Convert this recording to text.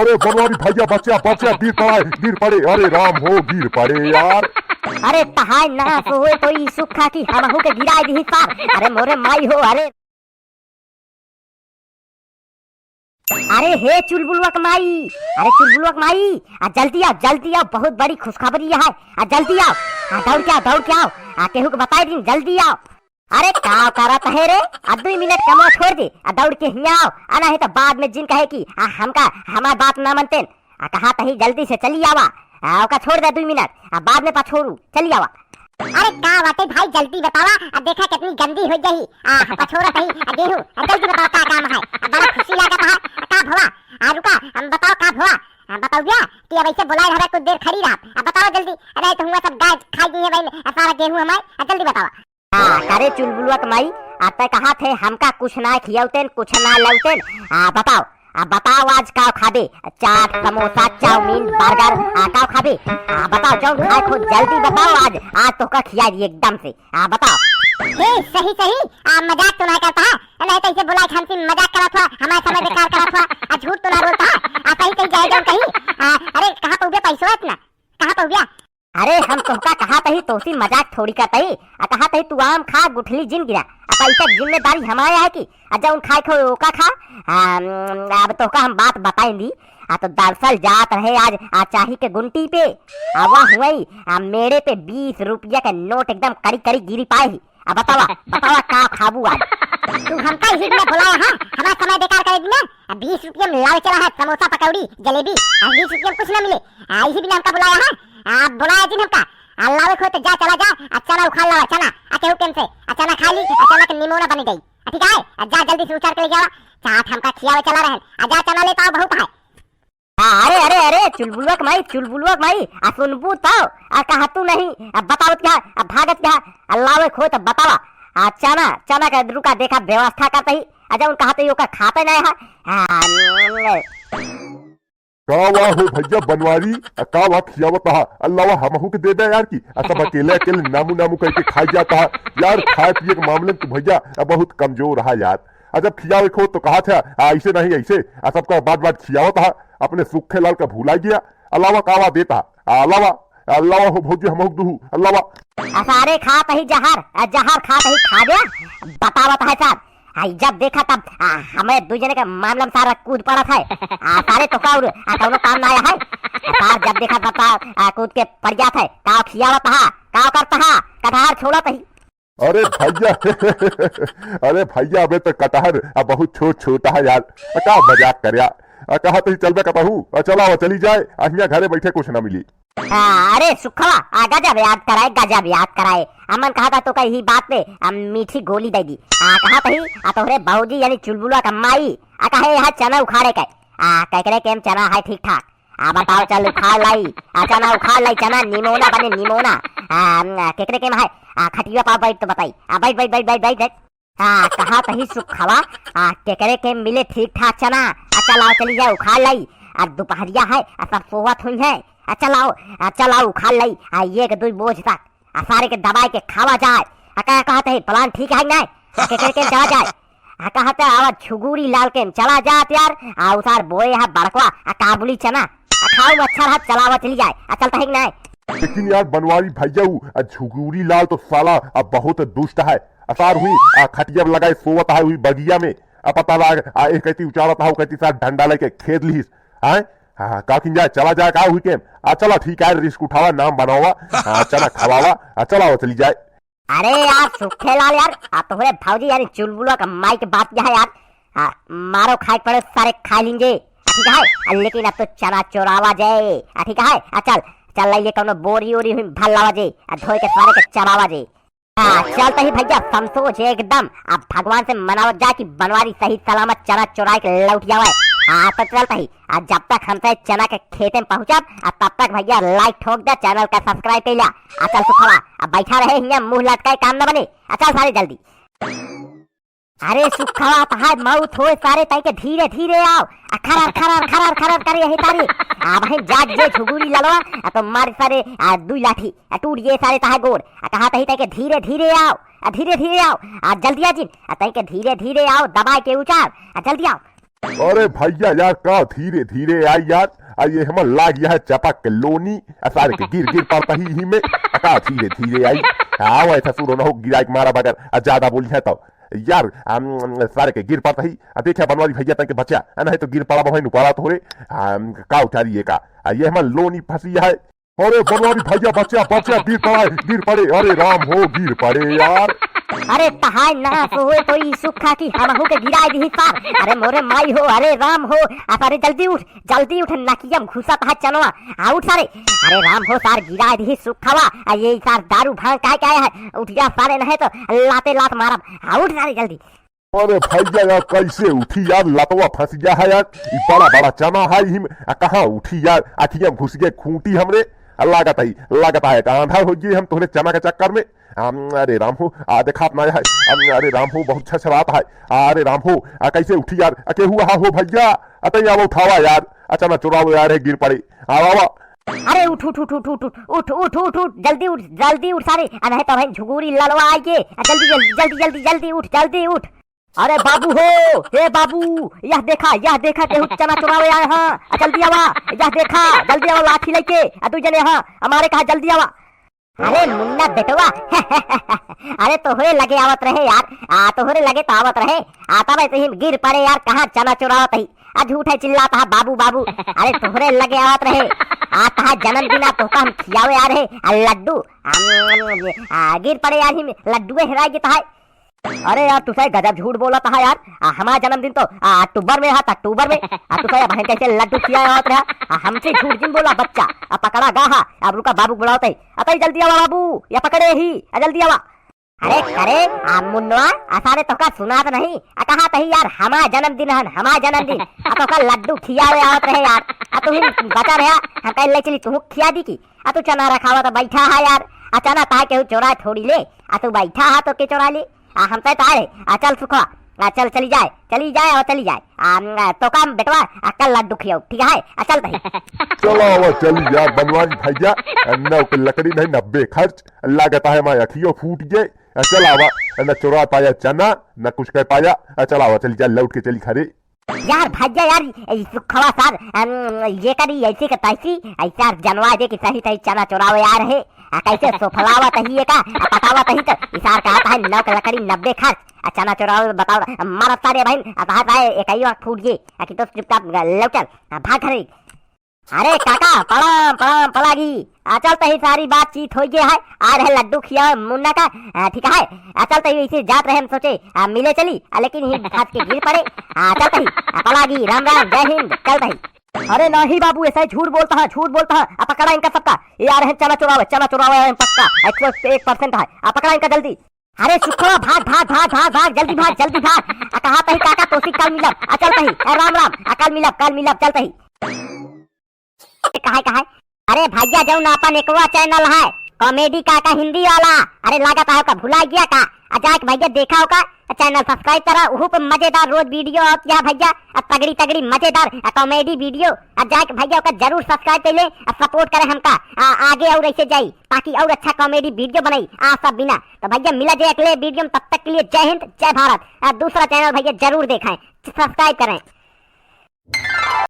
अरे बनवारी भैया बच्चा बच्चा गिर पड़े अरे राम हो गिर पड़े यार। अरे तहाय ना सोए तो ई सुखा की हमहू के गिराई दी पार। अरे मोरे माई हो अरे हे चुलबुलवक माई। अरे चुलबुलवक माई जल्दी आओ बहुत बड़ी खुशखबरी है। जल्दी आओ दौड़ के आओ केहू के बताई दी जल्दी आओ। अरे का करत है रे 2 मिनट कमो छोड़ दे दौड़ के हिया आओ आना है तो बाद में जिन कहे कि हमार बात ना मनते कहा तही जल्दी से चली आवा का छोड़ दे 2 मिनट बाद में पछोड़ू चली आवा। अरे का बात है भाई जल्दी बतावा देखा कितनी गंदी हो गई पछोड़ा तही गेहूं जल्दी बताओ का काम है बड़ा खुशी लागत है का भवा रुका हम बताओ का भवा बताओ क्या कि अब ऐसे बुलाए रहा कुछ देर खड़ी रहा बताओ जल्दी। अरे तुम सब गाय खाई दी है भाई सारा गेहूं हमारे जल्दी बतावा। करे चुलबुलवक माई आते कहा थे हमका कुछ ना खियावतेन कुछ ना लौतेन बताओ आज का खाबे चाट समोसा चाउमीन बर्गर का खाबे बताओ जो खाए खुद जल्दी बताओ आज तो का खिया दी एकदम से बताओ। हे सही मजाक तो ना करता है नहीं तो इसे बुलाए हमसे मजाक करा था हमारा समय बेकार करा था झूठ तो ना बोलता है कहीं जाएगा कहीं। अरे कहां पे गया पैसा इतना कहां पे गया। अरे हम तुमका कहा तही तोसी मजाक थोड़ी का तही कहा तही तू आम खा गुठली जिन गिरा पैसा जिम्मेदारी हमारे है कि जब उन खाए खो का खा। अब तो का हम बात बताएंगी तो दरअसल जात रहे आज चाही के गुंटी पे वह हुई मेरे पे 20 रुपया का नोट एकदम कड़ी गिरी पाए। बतावा का खाबू आज तू हमका इसी में बुलाया है हमारा समय बेकार कर दिया 20 रुपया में लावे चला है समोसा पकौड़ी जलेबी 20 रुपया कुछ ना मिले इसी बिना हमका बुलाया है बुलाया जिन हमका अल्लाह को तो जा चना उखाड़ ला चना केहू केम से चना खा ली चना के निमोना बन गई ठीक है जा जल्दी से उछाल के ले जावा चाट हमका खियावे चला रहे जा चना लेता आओ बहुत है। अरे चुलबुलवक माई सुनबू तो कहा तू नहीं बताओ क्या भागत क्या अल्लाह खो तो बतावा चना का रुका देखा व्यवस्था करते ही उन कहते ही खाते नहीं है कावा हो भैया बनवारी कावा खियावता है अल्लाह हमहू के दे दे यार की सब अकेले नामू करके खाई जाता है यार खाए पिए के मामले में तो भैया बहुत कमजोर रहा यार जब खियावे खो तो कहा था ऐसे नहीं ऐसे सबका बात खियावता है अपने सुखे लाल का भूला गया अलावा कावा देता अल्लाह हो भौजी हम दुहू अल्लाह सारे खात ही जहर खात ही खा गया बतावत है सर जब देखा तब हमें दूसरे का मामला में सारा कूद पड़ा था सारे तो कौनो काम ना आया है सार जब देखा तब कूद के पड़ गया था का खियावत हा का करता हा कटहर छोड़त ही। अरे भैया अबे तो कटहर बहुत छोटा है यार का मजाक कर कहा तो चलबे कहू चला चली जाए अहिया घरे बैठे कुछ ना मिली। अरे सुखवा गजब याद कराए अमन कहा था तो कही बात पे मीठी गोली दे दी कहा तही तोहरे बाबूजी यानी चुलबुलवा का माई कहे यहाँ चना उखाड़े कहरे केम चना है ठीक ठाक बताओ चल उखाड़ लाई चना उखाड़ लाई चना निमोना बने निमोना केकरे केम है खटिया पाव बैठ तो बताई बैठ कहा तही सुखवा केकरे केम मिले ठीक ठाक चना चलाओ चली जाए उखाड़ लाई दोपहरिया है सब सोवत हुई है चलाओ उखाड़ लाई ये के 2 बोझ तक सारे के दबाई के खावा जाए कहते है प्लान ठीक है ना के चला जाए कहते आवा झुगुरी लाल के चला जात यार उसार बोए है बड़कवा काबुली चना खाओ अच्छा रहा चलावा चली जाए चलता है ना। लेकिन यार बनवारी भैया झुगुरी लाल तो साला बहुत दुष्ट है असार हुई खटिया लगाए सोवत है हुई बगिया में पता लग कहती उचारत है कहती सार डंडा लेके खेद लीस है काकिन जाए चला जाए का हुई केम चला ठीक है रिस्क उठावा नाम बनावा चना खवावा चला चली जाए। अरे यार सुखे लाल यार तोहरे भाजी यानी चुलबुलवा का माई के बात क्या है यार मारो खाए पड़े सारे खा लेंगे ठीक है लेकिन अब तो चना चोरावा जाए ठीक है चल ये कौनो बोरी ओरी हुई भल लावा जाए धोए के सारे के चरावा जाए चलता ही भैया समझो एकदम अब भगवान से मनावत जाए कि बनवारी सही सलामत चना चुराए के लौट जावे तो चलता ही जब तक हमसे चना के खेते में पहुंचब तब तक भैया लाइक ठोक दे चैनल का सब्सक्राइब कर लिया चल सुखवा बैठा रहे हिया मुंह लटकाए काम न बने चल सारे जल्दी। अरे सुखवा तहाय मौत होए सारे तई के धीरे आओ खरार करे यही तारी भाई जाग जे झुगुरी ललवा तो मार सारे 2 लाठी टूट ये सारे तहाय गोड़ कहा तही तई के धीरे आओ जल्दी आ जिन तई के धीरे आओ दबाए के उचार जल्दी आओ अरे भैया यार का धीरे धीरे आई यार। ये हमर लाग यह चपक के लोनी सारे के गिर पड़ता ही में का धीरे धीरे आई। आओ ऐसा सुनो न हो गिरा के मारा बगैर ज्यादा बोली है तो यार सारे के गिर पड़ता ही। देखिए बनवारी भैया तक बचा नहीं तो गिर पड़ा बहन पड़ा तो रे का उठा रही का ये हमर लोनी फंसी है। अरे बनवारी भैया बचा बचा गिर पड़े अरे राम हो गिर पड़े यार। अरे तहाय ना सोए तो ई सुखा की हमहू के गिराई दी पार। अरे मोरे माई हो अरे राम हो अरे जल्दी उठ नकियम घुसा तहा चनवा आउट सारे। अरे राम हो सार गिराई दी सुखावा ये सार दारू भांग काय है उठ जा सारे नहीं तो लाते लात मारब आउट सारे जल्दी। अरे भैया यार कैसे उठी यार लतवा फंस गया है यार। बड़ा बड़ा चना है हिम कहाँ उठी यार अखियम घुस गए खूंटी हमरे लागत है आंधा हो गई हम तोहरे चना के चक्कर में। अरे राम हो देखा अपना है अरे राम हो बहुत छछराता है। अरे राम हो कैसे उठी यार के हुआ हो भैया अतई आओ उठावा यार अचानक चुराव यार गिर पड़े आवा। अरे उठ जल्दी उठ सारे नहीं तो भाई झुगूरी ललवा आई के जल्दी उठ। अरे बाबू हो हे बाबू यह देखा केहू चना चुरावे आए हाँ जल्दी आवा यह देखा जल्दी आवा लाठी लेके तू जने हाँ हमारे कहा जल्दी आवा। अरे मुन्ना बेटवा अरे तोहरे लगे आवत रहे यार तोहरे लगे तो आवत रहे आता भाई तुम गिर पड़े यार कहाँ चना चुरावत है झूठे चिल्लाता है बाबू। अरे तोहरे लगे आवत रहे आता है जन्मदिन तो हम खियावे आ रहे लड्डू गिर पड़े यार ही लड्डू हेराई गया है। अरे यार तुझे गजब झूठ बोला था यार हमारा जन्मदिन तो अक्टूबर में है अक्टूबर में तुझे बहन कैसे लड्डू खिलाया होता है हमसे झूठ जिन बोला बच्चा पकड़ा गा अब रुका बाबू बुलाते अतई जल्दी आवा बाबू या पकड़े ही जल्दी आवा। अरे मुन्नवा सारे तो का सुना तो नहीं कहा तही यार हमारा जन्मदिन तो का लड्डू खियावे आवत रहे यार तुम बचा रहा हम कह ले चली तू खिया दी की तू चना रखावा तो बैठा है यार चना कहा केहू चोरा थोड़ी ले तू बैठा है तो के चोरा ले हम तो आए चल सुखा चल चली जाए तो काम बेटवा कल लड्डू खियाओ ठीक है चल चलो चली यार बनवारी भैया न लकड़ी नहीं 90 खर्च लागत है मैं अखियों फूट गए चलावा न चुरा पाया चना न कुछ कर पाया चलावा चली जा लौट के चली खरे यार भैया यार सुखवा सार ये करी ऐसे का तैसी ऐसा जनवा दे कि सही चना चुरावे आ रहे कैसे सोफलावा तही का पटावा तही तो इसार कहता है 9 लकड़ी 90 खर्च चना चुरावे बताओ मारा सारे बहन कहा एक ही फूट गई कि तो चुपचाप लौटल भाग खरी। अरे काका प्रणाम पलागी चलते ही सारी बातचीत हो गई है आ रहे लड्डू खिया मुन्ना का ठीक है चलते ही इसे जात रहे हम सोचे मिले चली लेकिन ही फंस के गिर पड़े चलते ही पलागी राम जय हिंद चलते ही। अरे नहीं बाबू ऐसा झूठ बोलता है पकड़ा इनका सबका ये आ रहे चना चुरावे पक्का 101% है पकड़ा इनका जल्दी। अरे शुक्र भाग जल्दी भाग कहा तही काका तोसी कल मिलब चलते ही राम कल मिलब चलते ही कहा अरे भैया जो अपन एकवा चैनल है कॉमेडी काका हिंदी वाला अरे लागत है का भुला गया का जाके भैया देखा होगा चैनल सब्सक्राइब करा वहाँ पे मजेदार रोज वीडियो आती है भैया तगड़ी मजेदार कॉमेडी वीडियो जाके भैया का जरूर सब्सक्राइब कर ले सपोर्ट करे हमका आगे और ऐसे जाई ताकि और अच्छा कॉमेडी वीडियो बनाई सब बिना तो भैया मिला जाए अगले वीडियो में तब तक के लिए जय हिंद जय भारत। दूसरा चैनल भैया जरूर देखें सब्सक्राइब करें।